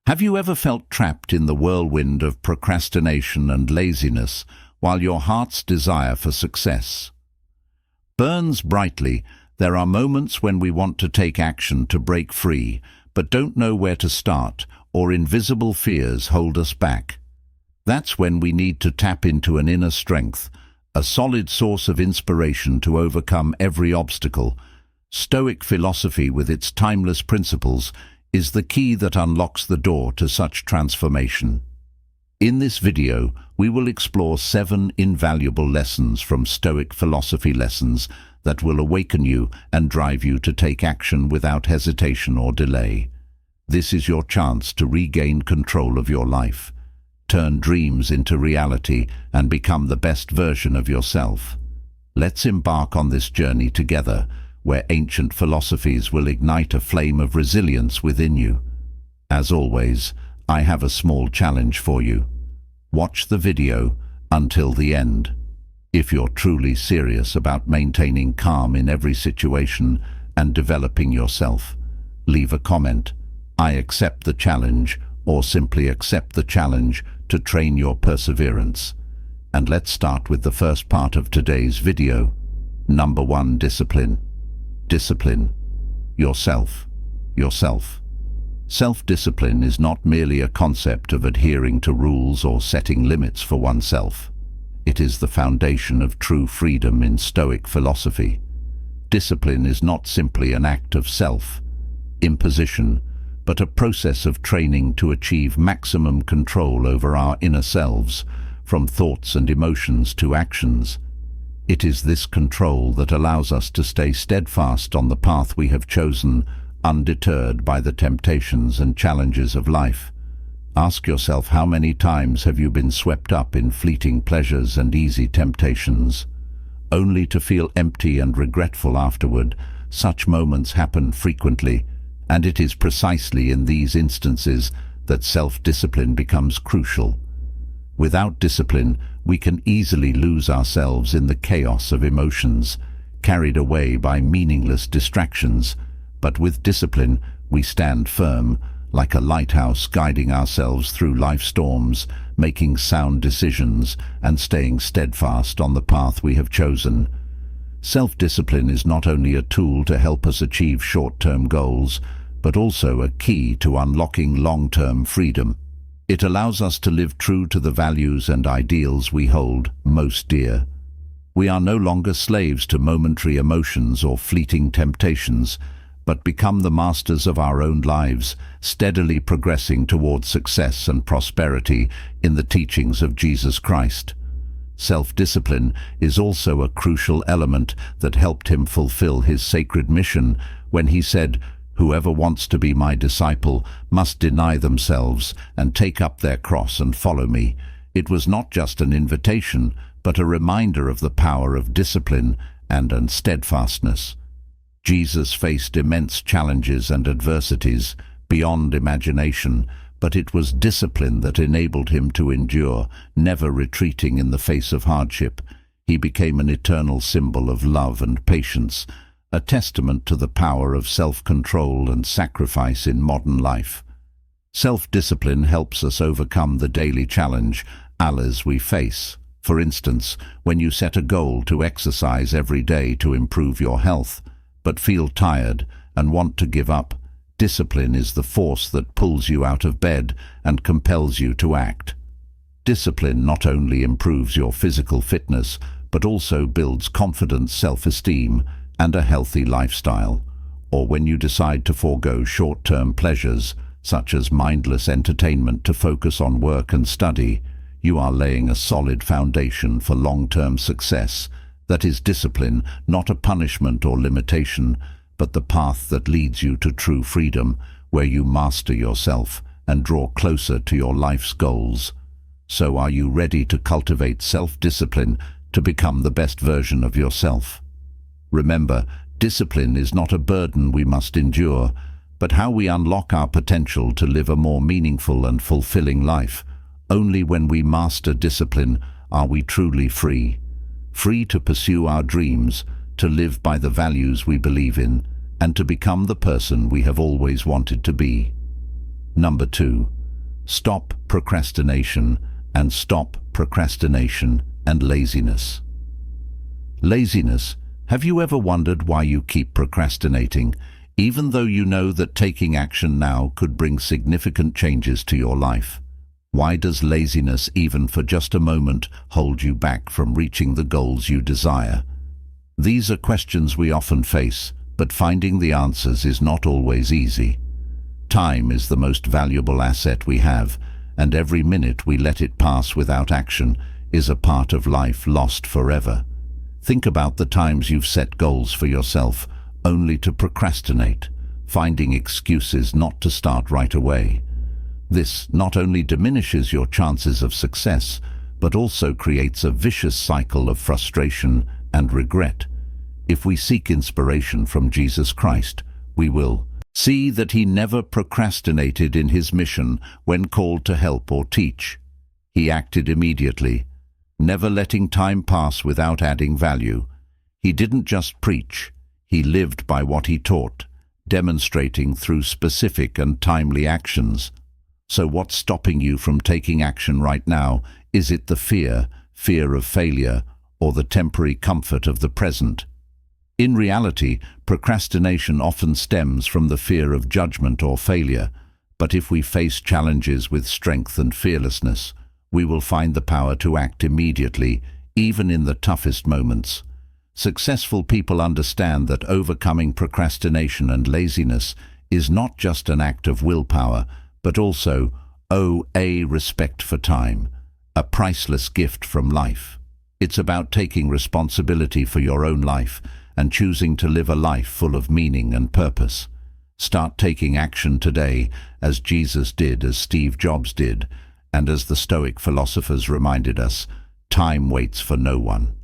Have you ever felt trapped in the whirlwind of procrastination and laziness while your heart's desire for success burns brightly? There are moments when we want to take action to break free, but don't know where to start, or invisible fears hold us back. That's when we need to tap into an inner strength, a solid source of inspiration to overcome every obstacle. Stoic philosophy, with its timeless principles, is the key that unlocks the door to such transformation. In this video, we will explore 7 invaluable lessons from Stoic philosophy, lessons that will awaken you and drive you to take action without hesitation or delay. This is your chance to regain control of your life, turn dreams into reality, and become the best version of yourself. Let's embark on this journey together, where ancient philosophies will ignite a flame of resilience within you. As always, I have a small challenge for you. Watch the video until the end. If you're truly serious about maintaining calm in every situation and developing yourself, leave a comment. I accept the challenge, or simply accept the challenge to train your perseverance. And let's start with the first part of today's video. Number 1, discipline. Discipline. Yourself. Self-discipline is not merely a concept of adhering to rules or setting limits for oneself. It is the foundation of true freedom in Stoic philosophy. Discipline is not simply an act of self-imposition, but a process of training to achieve maximum control over our inner selves, from thoughts and emotions to actions. It is this control that allows us to stay steadfast on the path we have chosen, undeterred by the temptations and challenges of life. Ask yourself, how many times have you been swept up in fleeting pleasures and easy temptations, only to feel empty and regretful afterward? Such moments happen frequently, and it is precisely in these instances that self-discipline becomes crucial. Without discipline, we can easily lose ourselves in the chaos of emotions, carried away by meaningless distractions. But with discipline, we stand firm, like a lighthouse, guiding ourselves through life storms, making sound decisions, and staying steadfast on the path we have chosen. Self-discipline is not only a tool to help us achieve short-term goals, but also a key to unlocking long-term freedom. It allows us to live true to the values and ideals we hold most dear. We are no longer slaves to momentary emotions or fleeting temptations, but become the masters of our own lives, steadily progressing towards success and prosperity in the teachings of Jesus Christ. Self-discipline is also a crucial element that helped him fulfill his sacred mission when he said, "Whoever wants to be my disciple must deny themselves and take up their cross and follow me." It was not just an invitation, but a reminder of the power of discipline and steadfastness. Jesus faced immense challenges and adversities beyond imagination, but it was discipline that enabled him to endure, never retreating in the face of hardship. He became an eternal symbol of love and patience, a testament to the power of self-control and sacrifice in modern life. Self-discipline helps us overcome the daily challenges we face. For instance, when you set a goal to exercise every day to improve your health, but feel tired and want to give up, discipline is the force that pulls you out of bed and compels you to act. Discipline not only improves your physical fitness, but also builds confidence, self-esteem, and a healthy lifestyle. Or when you decide to forego short-term pleasures, such as mindless entertainment, to focus on work and study, you are laying a solid foundation for long-term success. That is discipline, not a punishment or limitation, but the path that leads you to true freedom, where you master yourself and draw closer to your life's goals. So are you ready to cultivate self-discipline to become the best version of yourself? Remember, discipline is not a burden we must endure, but how we unlock our potential to live a more meaningful and fulfilling life. Only when we master discipline are we truly free. Free to pursue our dreams, to live by the values we believe in, and to become the person we have always wanted to be. Number 2. Stop procrastination and stop procrastination and laziness. Laziness. Have you ever wondered why you keep procrastinating, even though you know that taking action now could bring significant changes to your life? Why does laziness, even for just a moment, hold you back from reaching the goals you desire? These are questions we often face, but finding the answers is not always easy. Time is the most valuable asset we have, and every minute we let it pass without action is a part of life lost forever. Think about the times you've set goals for yourself only to procrastinate, finding excuses not to start right away. This not only diminishes your chances of success, but also creates a vicious cycle of frustration and regret. If we seek inspiration from Jesus Christ, we will see that he never procrastinated in his mission when called to help or teach. He acted immediately, never letting time pass without adding value. He didn't just preach, he lived by what he taught, demonstrating through specific and timely actions. So what's stopping you from taking action right now? Is it the fear of failure, or the temporary comfort of the present? In reality, procrastination often stems from the fear of judgment or failure, but if we face challenges with strength and fearlessness, we will find the power to act immediately, even in the toughest moments. Successful people understand that overcoming procrastination and laziness is not just an act of willpower, but also a respect for time, a priceless gift from life. It's about taking responsibility for your own life and choosing to live a life full of meaning and purpose. Start taking action today, as Jesus did, as Steve Jobs did, and as the Stoic philosophers reminded us, time waits for no one.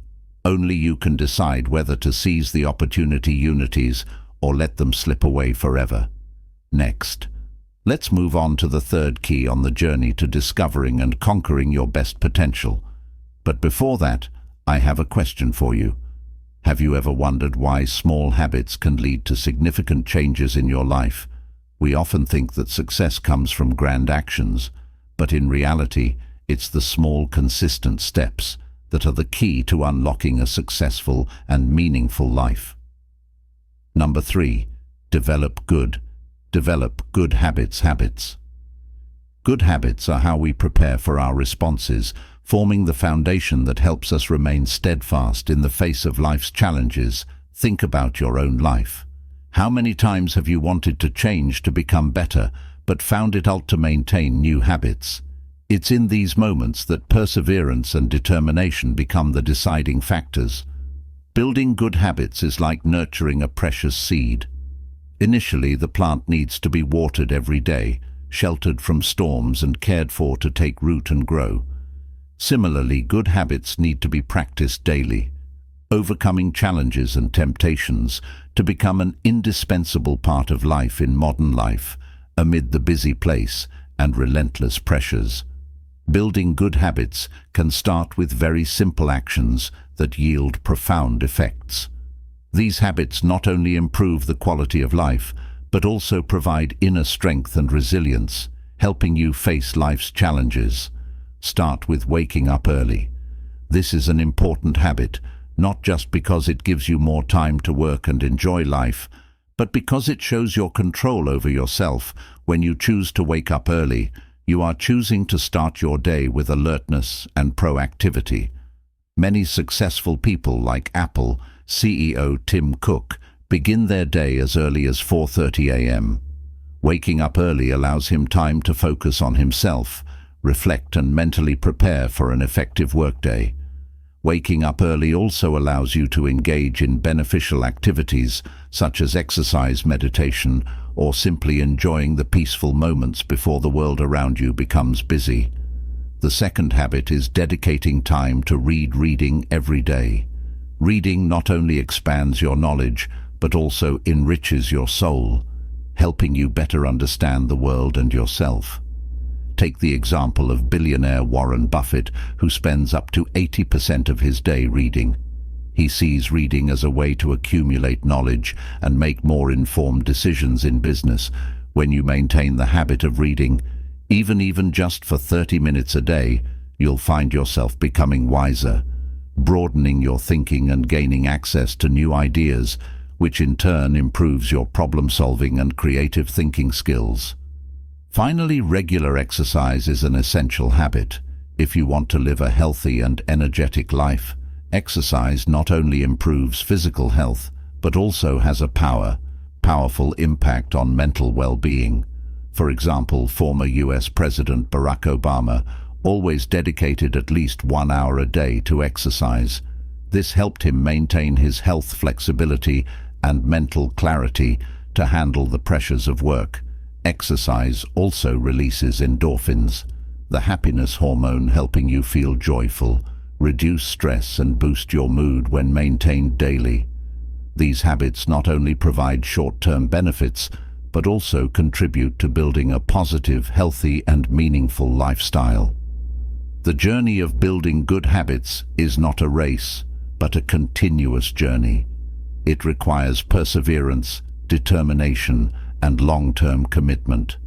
Only you can decide whether to seize the opportunities or let them slip away forever. Next, let's move on to the third key on the journey to discovering and conquering your best potential. But before that, I have a question for you. Have you ever wondered why small habits can lead to significant changes in your life? We often think that success comes from grand actions, but in reality, it's the small, consistent steps that are the key to unlocking a successful and meaningful life. Number 3, develop good habits. Good habits are how we prepare for our responses, forming the foundation that helps us remain steadfast in the face of life's challenges. Think about your own life. How many times have you wanted to change to become better, but found it hard to maintain new habits? It's in these moments that perseverance and determination become the deciding factors. Building good habits is like nurturing a precious seed. Initially, the plant needs to be watered every day, sheltered from storms and cared for to take root and grow. Similarly, good habits need to be practiced daily, overcoming challenges and temptations to become an indispensable part of life in modern life, amid the busy pace and relentless pressures. Building good habits can start with very simple actions that yield profound effects. These habits not only improve the quality of life, but also provide inner strength and resilience, helping you face life's challenges. Start with waking up early. This is an important habit, not just because it gives you more time to work and enjoy life, but because it shows your control over yourself. When you choose to wake up early, you are choosing to start your day with alertness and proactivity. Many successful people like Apple CEO Tim Cook begin their day as early as 4:30 a.m. Waking up early allows him time to focus on himself, reflect and mentally prepare for an effective workday. Waking up early also allows you to engage in beneficial activities such as exercise, meditation, or simply enjoying the peaceful moments before the world around you becomes busy. The second habit is dedicating time to reading every day. Reading not only expands your knowledge, but also enriches your soul, helping you better understand the world and yourself. Take the example of billionaire Warren Buffett, who spends up to 80% of his day reading. He sees reading as a way to accumulate knowledge and make more informed decisions in business, When you maintain the habit of reading, even just for 30 minutes a day, you'll find yourself becoming wiser, broadening your thinking and gaining access to new ideas, which in turn improves your problem-solving and creative thinking skills. Finally, regular exercise is an essential habit. If you want to live a healthy and energetic life, exercise not only improves physical health, but also has a powerful impact on mental well-being. For example, former US President Barack Obama always dedicated at least 1 hour a day to exercise. This helped him maintain his health flexibility and mental clarity to handle the pressures of work. Exercise also releases endorphins, the happiness hormone helping you feel joyful, reduce stress and boost your mood when maintained daily. These habits not only provide short-term benefits, but also contribute to building a positive, healthy and meaningful lifestyle. The journey of building good habits is not a race, but a continuous journey. It requires perseverance, determination, and long-term commitment.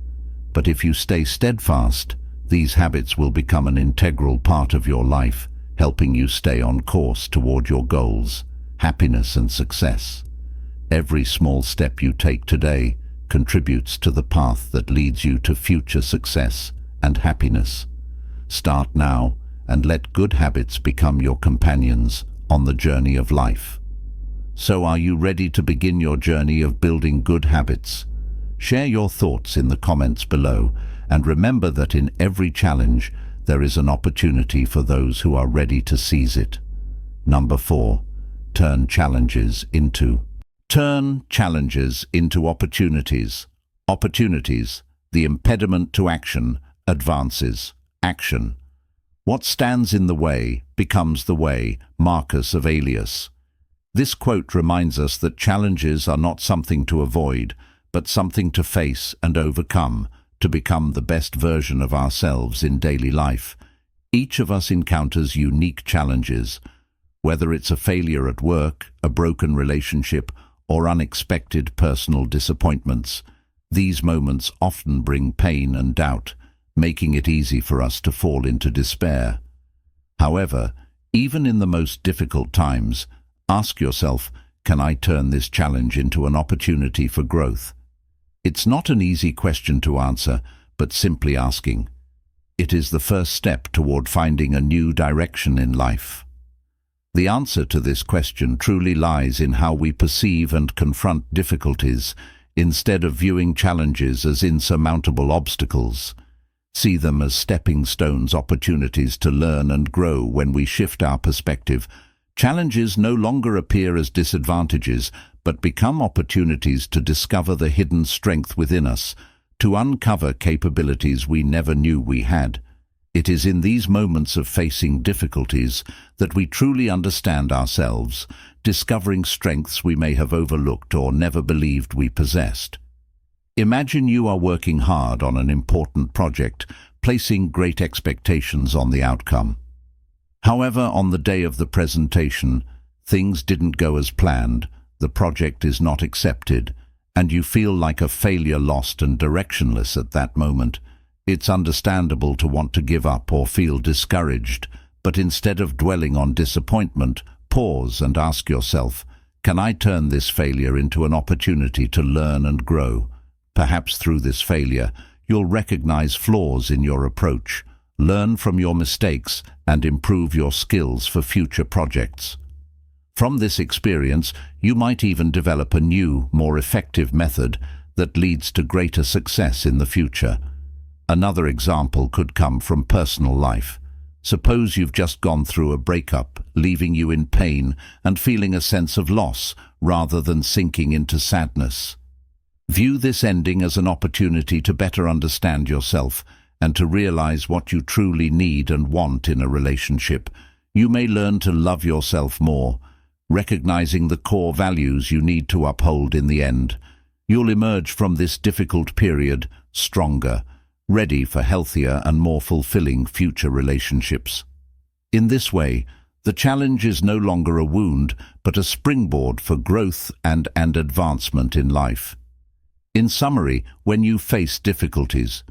But if you stay steadfast, these habits will become an integral part of your life, helping you stay on course toward your goals, happiness and success. Every small step you take today contributes to the path that leads you to future success and happiness. Start now and let good habits become your companions on the journey of life. So are you ready to begin your journey of building good habits? Share your thoughts in the comments below, and remember that in every challenge there is an opportunity for those who are ready to seize it. Number 4. Turn challenges into opportunities. Opportunities, the impediment to action, advances action. What stands in the way becomes the way. Marcus Aurelius. This quote reminds us that challenges are not something to avoid, but something to face and overcome, to become the best version of ourselves in daily life. Each of us encounters unique challenges, whether it's a failure at work, a broken relationship, or unexpected personal disappointments. These moments often bring pain and doubt, making it easy for us to fall into despair. However, even in the most difficult times, ask yourself, can I turn this challenge into an opportunity for growth? It's not an easy question to answer, but simply asking. It is the first step toward finding a new direction in life. The answer to this question truly lies in how we perceive and confront difficulties, instead of viewing challenges as insurmountable obstacles. See them as stepping stones, opportunities to learn and grow. When we shift our perspective, challenges no longer appear as disadvantages, but become opportunities to discover the hidden strength within us, to uncover capabilities we never knew we had. It is in these moments of facing difficulties that we truly understand ourselves, discovering strengths we may have overlooked or never believed we possessed. Imagine you are working hard on an important project, placing great expectations on the outcome. However, on the day of the presentation, things didn't go as planned, the project is not accepted, and you feel like a failure, lost and directionless at that moment. It's understandable to want to give up or feel discouraged, but instead of dwelling on disappointment, pause and ask yourself, can I turn this failure into an opportunity to learn and grow? Perhaps through this failure, you'll recognize flaws in your approach, learn from your mistakes, and improve your skills for future projects. From this experience, you might even develop a new, more effective method that leads to greater success in the future. Another example could come from personal life. Suppose you've just gone through a breakup, leaving you in pain and feeling a sense of loss rather than sinking into sadness. View this ending as an opportunity to better understand yourself and to realize what you truly need and want in a relationship. You may learn to love yourself more, recognizing the core values you need to uphold in the end. You'll emerge from this difficult period stronger, ready for healthier and more fulfilling future relationships. In this way, the challenge is no longer a wound, but a springboard for growth and advancement in life. In summary, when you face difficulties,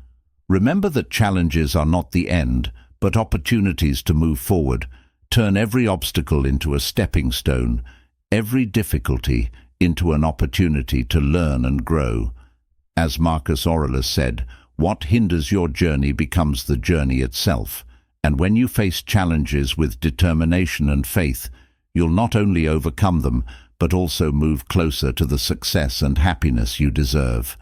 remember that challenges are not the end, but opportunities to move forward. Turn every obstacle into a stepping stone, every difficulty into an opportunity to learn and grow. As Marcus Aurelius said, what hinders your journey becomes the journey itself. And when you face challenges with determination and faith, you'll not only overcome them, but also move closer to the success and happiness you deserve.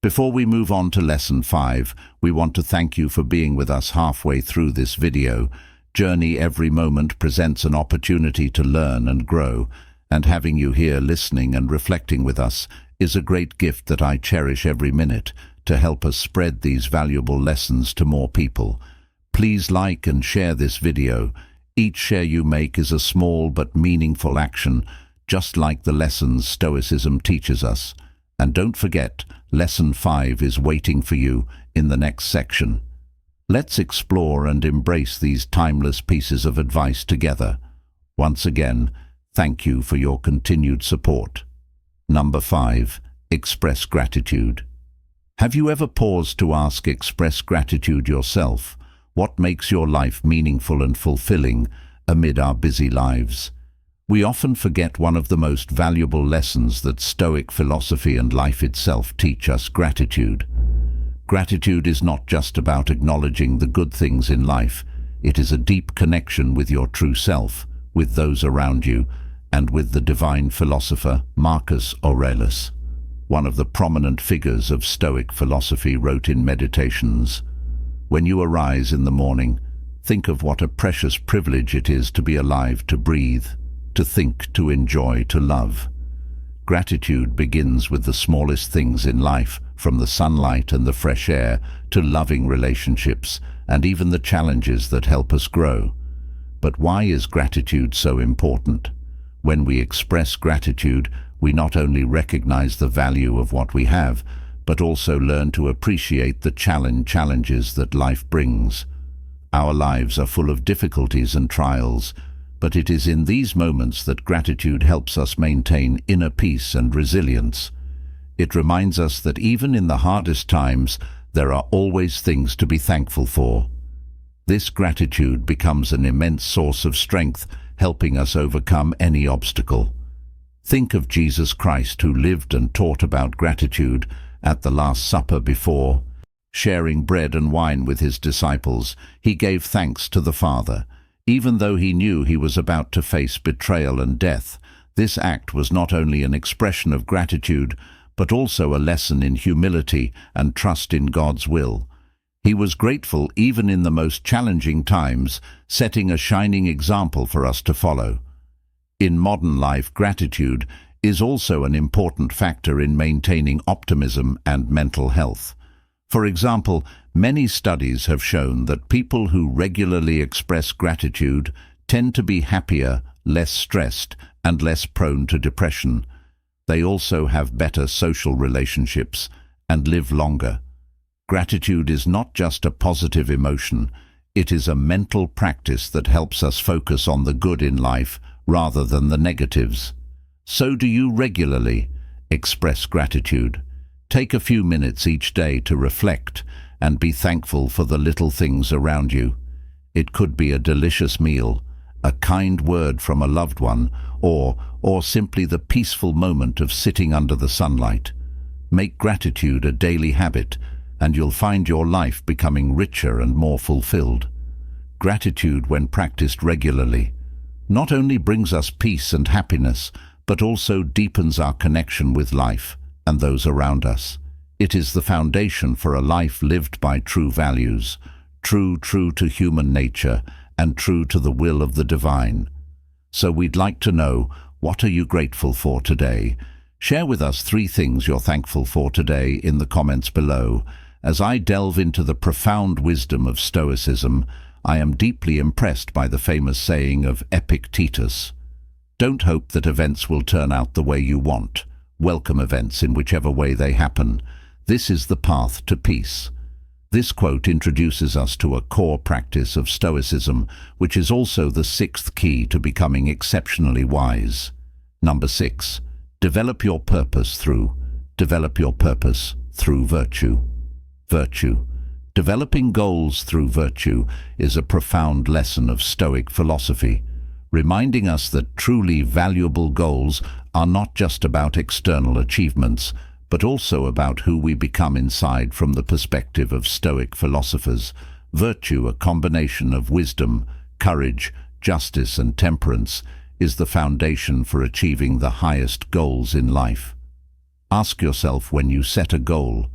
Before we move on to Lesson 5, we want to thank you for being with us halfway through this video. Journey every moment presents an opportunity to learn and grow, and having you here listening and reflecting with us is a great gift that I cherish every minute to help us spread these valuable lessons to more people. Please like and share this video. Each share you make is a small but meaningful action, just like the lessons Stoicism teaches us. And don't forget, Lesson 5 is waiting for you in the next section. Let's explore and embrace these timeless pieces of advice together. Once again, thank you for your continued support. Number 5. Express gratitude. Have you ever paused to express gratitude yourself? What makes your life meaningful and fulfilling amid our busy lives? We often forget one of the most valuable lessons that Stoic philosophy and life itself teach us: gratitude. Gratitude is not just about acknowledging the good things in life. It is a deep connection with your true self, with those around you, and with the divine philosopher Marcus Aurelius. One of the prominent figures of Stoic philosophy wrote in Meditations, "When you arise in the morning, think of what a precious privilege it is to be alive, to breathe, to think, to enjoy, to love." Gratitude begins with the smallest things in life, from the sunlight and the fresh air to loving relationships and even the challenges that help us grow. But why is gratitude so important? When we express gratitude, we not only recognize the value of what we have, but also learn to appreciate the challenges that life brings. Our lives are full of difficulties and trials, but it is in these moments that gratitude helps us maintain inner peace and resilience. It reminds us that even in the hardest times, there are always things to be thankful for. This gratitude becomes an immense source of strength, helping us overcome any obstacle. Think of Jesus Christ, who lived and taught about gratitude. At the Last Supper, before sharing bread and wine with his disciples, he gave thanks to the Father. Even though he knew he was about to face betrayal and death, this act was not only an expression of gratitude, but also a lesson in humility and trust in God's will. He was grateful even in the most challenging times, setting a shining example for us to follow. In modern life, gratitude is also an important factor in maintaining optimism and mental health. For example, many studies have shown that people who regularly express gratitude tend to be happier, less stressed, and less prone to depression. They also have better social relationships and live longer. Gratitude is not just a positive emotion, it is a mental practice that helps us focus on the good in life rather than the negatives. So do you regularly express gratitude? Take a few minutes each day to reflect and be thankful for the little things around you. It could be a delicious meal, a kind word from a loved one, or simply the peaceful moment of sitting under the sunlight. Make gratitude a daily habit, and you'll find your life becoming richer and more fulfilled. Gratitude, when practiced regularly, not only brings us peace and happiness, but also deepens our connection with life and those around us. It is the foundation for a life lived by true values, true to human nature, and true to the will of the divine. So we'd like to know, what are you grateful for today? Share with us 3 things you're thankful for today in the comments below. As I delve into the profound wisdom of Stoicism, I am deeply impressed by the famous saying of Epictetus: "Don't hope that events will turn out the way you want. Welcome events in whichever way they happen. This is the path to peace." This quote introduces us to a core practice of Stoicism, which is also the 6th key to becoming exceptionally wise. Number 6. Develop your purpose through Develop your purpose through virtue. Virtue. Developing goals through virtue is a profound lesson of Stoic philosophy, reminding us that truly valuable goals are not just about external achievements, but also about who we become inside. From the perspective of Stoic philosophers, virtue, a combination of wisdom, courage, justice and temperance, is the foundation for achieving the highest goals in life. Ask yourself, when you set a goal,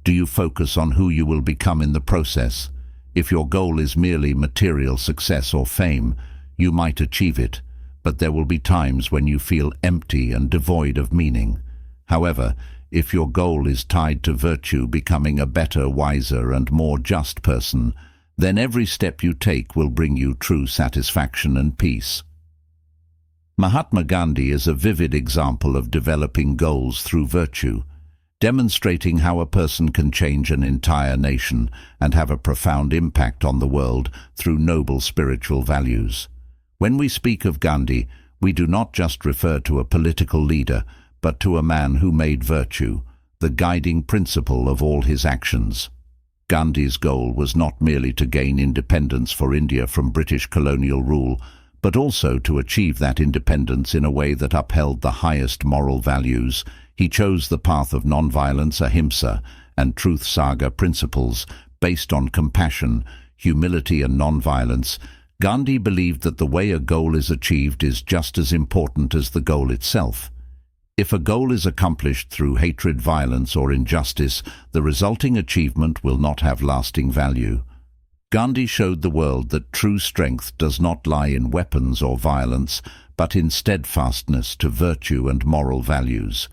do you focus on who you will become in the process? If your goal is merely material success or fame, you might achieve it, but there will be times when you feel empty and devoid of meaning. However, if your goal is tied to virtue, becoming a better, wiser and more just person, then every step you take will bring you true satisfaction and peace. Mahatma Gandhi is a vivid example of developing goals through virtue, demonstrating how a person can change an entire nation and have a profound impact on the world through noble spiritual values. When we speak of Gandhi, we do not just refer to a political leader, but to a man who made virtue the guiding principle of all his actions. Gandhi's goal was not merely to gain independence for India from British colonial rule, but also to achieve that independence in a way that upheld the highest moral values. He chose the path of non-violence, ahimsa, and truth saga principles based on compassion, humility and non-violence. Gandhi believed that the way a goal is achieved is just as important as the goal itself. If a goal is accomplished through hatred, violence or injustice, the resulting achievement will not have lasting value. Gandhi showed the world that true strength does not lie in weapons or violence, but in steadfastness to virtue and moral values.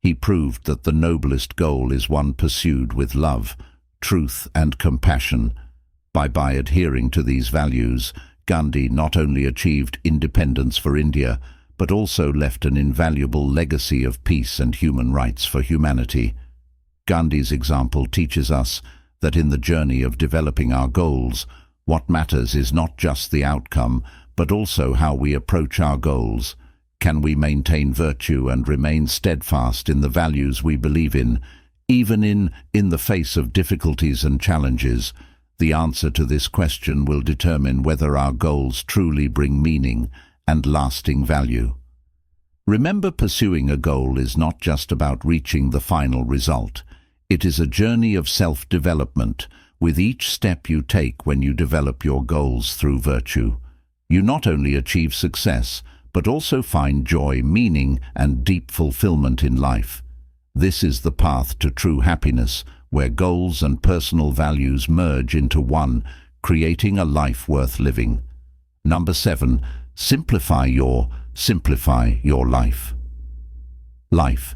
He proved that the noblest goal is one pursued with love, truth and compassion. By adhering to these values, Gandhi not only achieved independence for India, but also left an invaluable legacy of peace and human rights for humanity. Gandhi's example teaches us that in the journey of developing our goals, what matters is not just the outcome, but also how we approach our goals. Can we maintain virtue and remain steadfast in the values we believe in, even in the face of difficulties and challenges? The answer to this question will determine whether our goals truly bring meaning and lasting value. Remember, pursuing a goal is not just about reaching the final result. It is a journey of self-development. With each step you take when you develop your goals through virtue, you not only achieve success, but also find joy, meaning, and deep fulfillment in life. This is the path to true happiness, where goals and personal values merge into one, creating a life worth living. Number 7. Simplify your life. Life.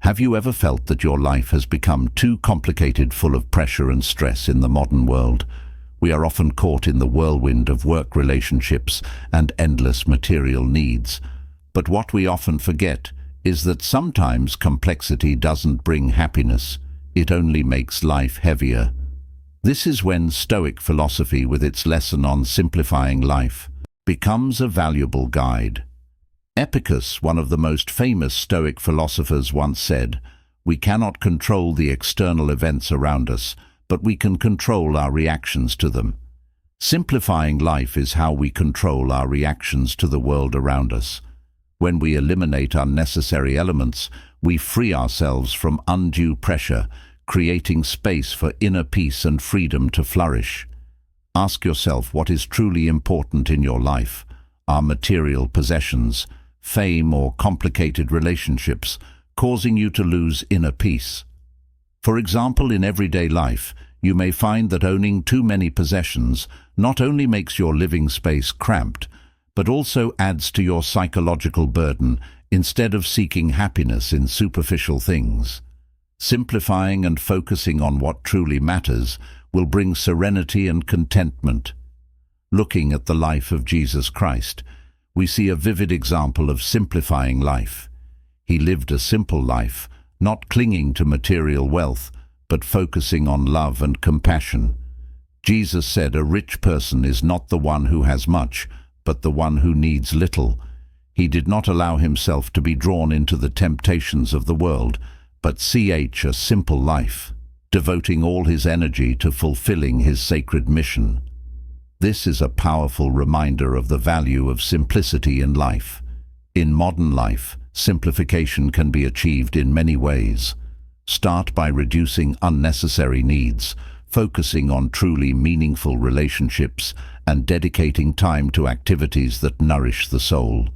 Have you ever felt that your life has become too complicated, full of pressure and stress in the modern world? We are often caught in the whirlwind of work, relationships, and endless material needs. But what we often forget is that sometimes complexity doesn't bring happiness. It only makes life heavier. This is when Stoic philosophy, with its lesson on simplifying life, becomes a valuable guide. Epicurus, one of the most famous Stoic philosophers, once said, "We cannot control the external events around us, but we can control our reactions to them." Simplifying life is how we control our reactions to the world around us. When we eliminate unnecessary elements, we free ourselves from undue pressure, creating space for inner peace and freedom to flourish. Ask yourself what is truly important in your life. Are material possessions, fame or complicated relationships causing you to lose inner peace? For example, in everyday life, you may find that owning too many possessions not only makes your living space cramped, but also adds to your psychological burden instead of seeking happiness in superficial things. Simplifying and focusing on what truly matters will bring serenity and contentment. Looking at the life of Jesus Christ, we see a vivid example of simplifying life. He lived a simple life, not clinging to material wealth, but focusing on love and compassion. Jesus said, "A rich person is not the one who has much, but the one who needs little." He did not allow himself to be drawn into the temptations of the world, but a simple life, devoting all his energy to fulfilling his sacred mission. This is a powerful reminder of the value of simplicity in life. In modern life, simplification can be achieved in many ways. Start by reducing unnecessary needs, focusing on truly meaningful relationships, and dedicating time to activities that nourish the soul.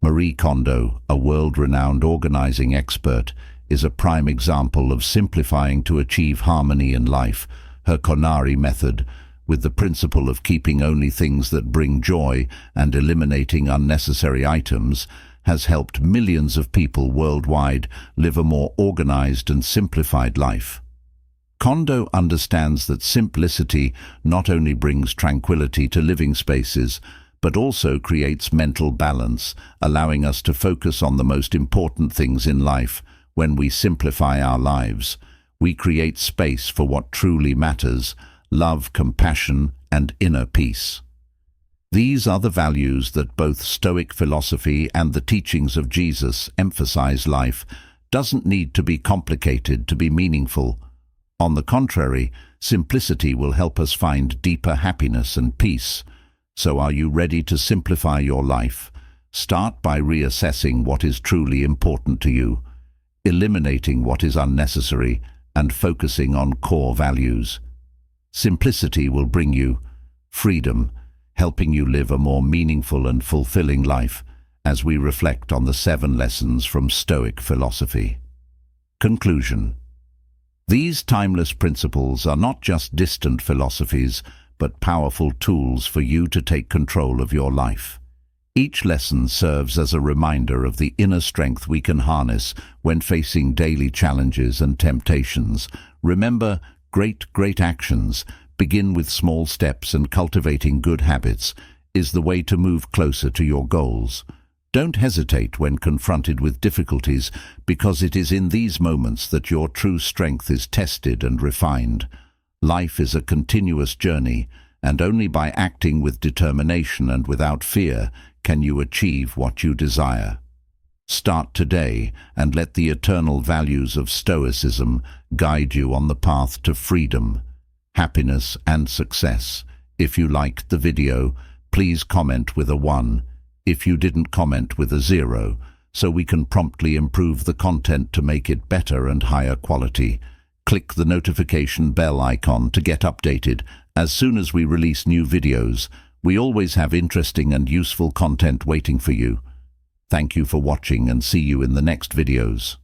Marie Kondo, a world-renowned organizing expert, is a prime example of simplifying to achieve harmony in life. Her KONARI method, with the principle of keeping only things that bring joy and eliminating unnecessary items, has helped millions of people worldwide live a more organized and simplified life. Kondo understands that simplicity not only brings tranquility to living spaces, but also creates mental balance, allowing us to focus on the most important things in life. When we simplify our lives, we create space for what truly matters: love, compassion, and inner peace. These are the values that both Stoic philosophy and the teachings of Jesus emphasize. Life doesn't need to be complicated to be meaningful. On the contrary, simplicity will help us find deeper happiness and peace. So are you ready to simplify your life? Start by reassessing what is truly important to you, eliminating what is unnecessary, and focusing on core values. Simplicity will bring you freedom, helping you live a more meaningful and fulfilling life, as we reflect on the 7 lessons from Stoic philosophy. Conclusion. These timeless principles are not just distant philosophies, but powerful tools for you to take control of your life. Each lesson serves as a reminder of the inner strength we can harness when facing daily challenges and temptations. Remember, great actions begin with small steps, and cultivating good habits is the way to move closer to your goals. Don't hesitate when confronted with difficulties, because it is in these moments that your true strength is tested and refined. Life is a continuous journey, and only by acting with determination and without fear can you achieve what you desire. Start today and let the eternal values of Stoicism guide you on the path to freedom, happiness, and success. If you liked the video, please comment with a 1. If you didn't, comment with a 0, so we can promptly improve the content to make it better and higher quality. Click the notification bell icon to get updated as soon as we release new videos. We always have interesting and useful content waiting for you. Thank you for watching, and see you in the next videos.